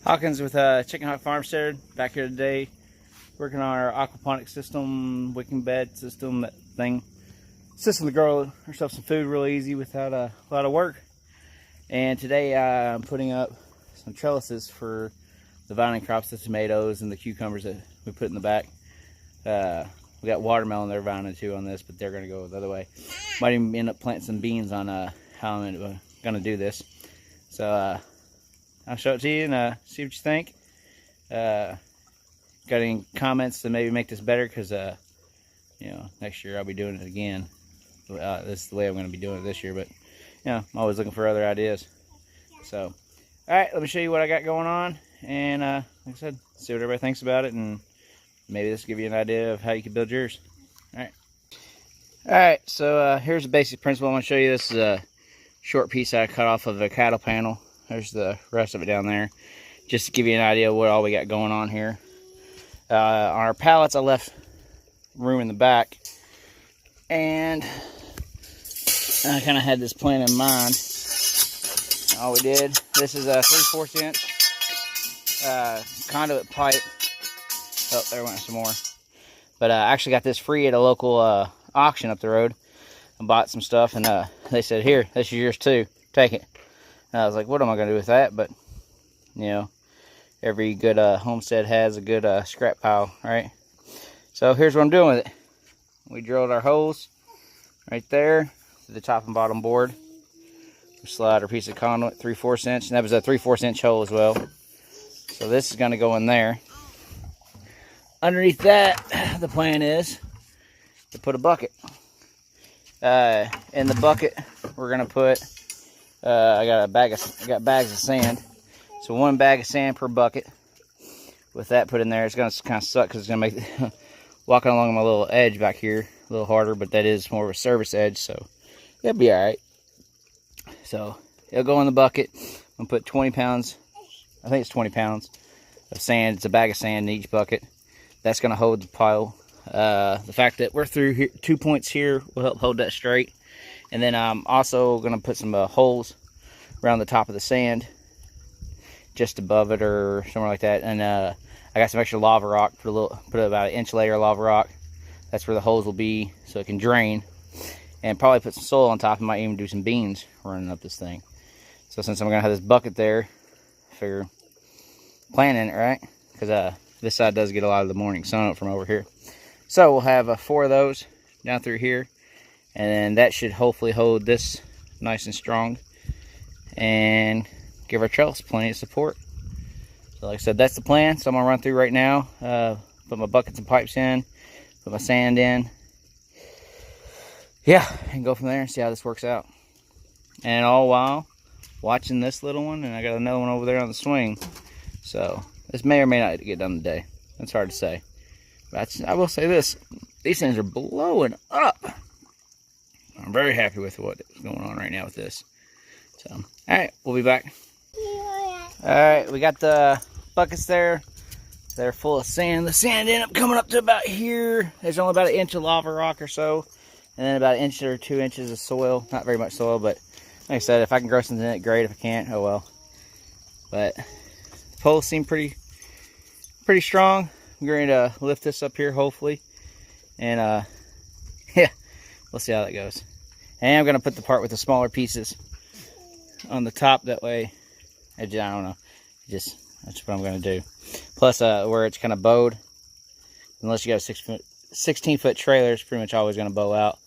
Hawkins with Chickenhawkfarmstead, back here today, working on our aquaponics system, wicking bed system, that thing. System to grow herself some food real easy without a lot of work. And today I'm putting up some trellises for the vining crops, the tomatoes and the cucumbers that we put in the back. We got watermelon they're vining too on this, but they're going to go the other way. Might even end up planting some beans on how I'm going to do this. So I'll show it to you and see what you think. Got any comments to maybe make this better? Because you know, next year I'll be doing it again. This is the way I'm going to be doing it this year, but you know, I'm always looking for other ideas. So, all right, let me show you what I got going on, and like I said, see what everybody thinks about it, and maybe this will give you an idea of how you can build yours. All right, so here's the basic principle. I'm going to show you. This is a short piece I cut off of a cattle panel. There's the rest of it down there, just to give you an idea of what all we got going on here. On our pallets, I left room in the back, and I kind of had this plan in mind. All we did, this is a 3/4 inch conduit pipe. Oh, there went some more. But I actually got this free at a local auction up the road. I bought some stuff, and they said, "Here, this is yours too. Take it." And I was like, "What am I going to do with that?" But you know, every good homestead has a good scrap pile, right? So here's what I'm doing with it. We drilled our holes right there to the top and bottom board. We slide our piece of conduit 3/4 inch, and that was a 3/4 inch hole as well. So this is going to go in there. Underneath that, the plan is to put a bucket. In the bucket, we're going to put. I got bags of sand. So 1 bag of sand per bucket. With that put in there, it's going to kind of suck because it's going to make walking along my little edge back here a little harder, but that is more of a service edge, so it'll be all right. So it'll go in the bucket. I'm going to put 20 pounds, I think it's 20 pounds of sand. It's a bag of sand in each bucket. That's going to hold the pile. The fact that we're through here, 2 points here will help hold that straight. And then I'm also going to put some holes around the top of the sand, just above it or somewhere like that. And I got some extra lava rock, put about an inch layer of lava rock. That's where the holes will be, so it can drain. And probably put some soil on top. I might even do some beans running up this thing. So since I'm going to have this bucket there, I figure planting it, right? Because this side does get a lot of the morning sun from over here. So we'll have 4 of those down through here. And then that should hopefully hold this nice and strong and give our trellis plenty of support. So like I said, that's the plan. So I'm going to run through right now, put my buckets and pipes in, put my sand in. Yeah, and go from there and see how this works out. And all while watching this little one, and I got another one over there on the swing. So this may or may not get done today. That's hard to say. But I will say this, these things are blowing up. I'm very happy with what's going on right now with this. So, all right, we'll be back. All right, we got the buckets there. They're full of sand. The sand ended up coming up to about here. There's only about 1 inch of lava rock or so. And then about 1 inch or 2 inches of soil. Not very much soil, but like I said, if I can grow something in it, great. If I can't, oh well. But the poles seem pretty strong. I'm going to lift this up here, hopefully. And yeah, we'll see how that goes. And I'm going to put the part with the smaller pieces on the top. That way, I don't know. That's what I'm going to do. Plus, where it's kind of bowed, unless you got a 16-foot trailer, it's pretty much always going to bow out.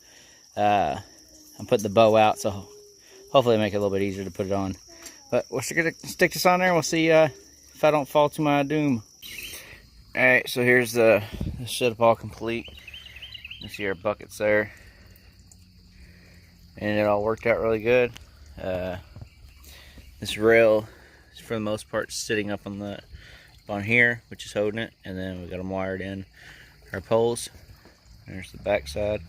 I'm putting the bow out, so hopefully make it a little bit easier to put it on. But we're going to stick this on there, and we'll see if I don't fall to my doom. All right, so here's the setup all complete. You see our buckets there. And it all worked out really good. This rail is for the most part sitting up on here, which is holding it, and then we got them wired in our poles. There's the back side.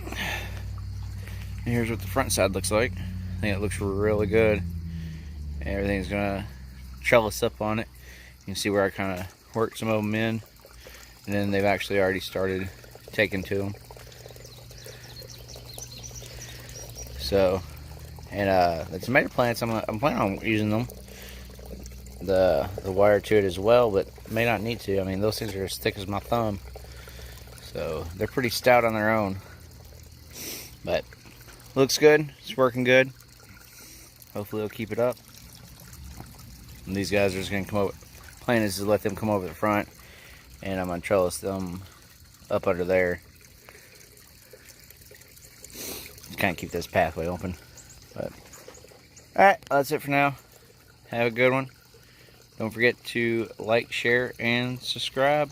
And here's what the front side looks like. I think it looks really good. Everything's gonna trellis up on it. You can see where I kind of worked some of them in, and then they've actually already started taking to them. So, and the tomato plants, I'm planning on using them the wire to it as well, but may not need to. I mean, those things are as thick as my thumb, so they're pretty stout on their own. But looks good. It's working good. Hopefully it'll keep it up. And these guys are just gonna come over. Plan is to let them come over the front, and I'm gonna trellis them up under there. Just kind of keep this pathway open. But alright, that's it for now. Have a good one. Don't forget to like, share, and subscribe.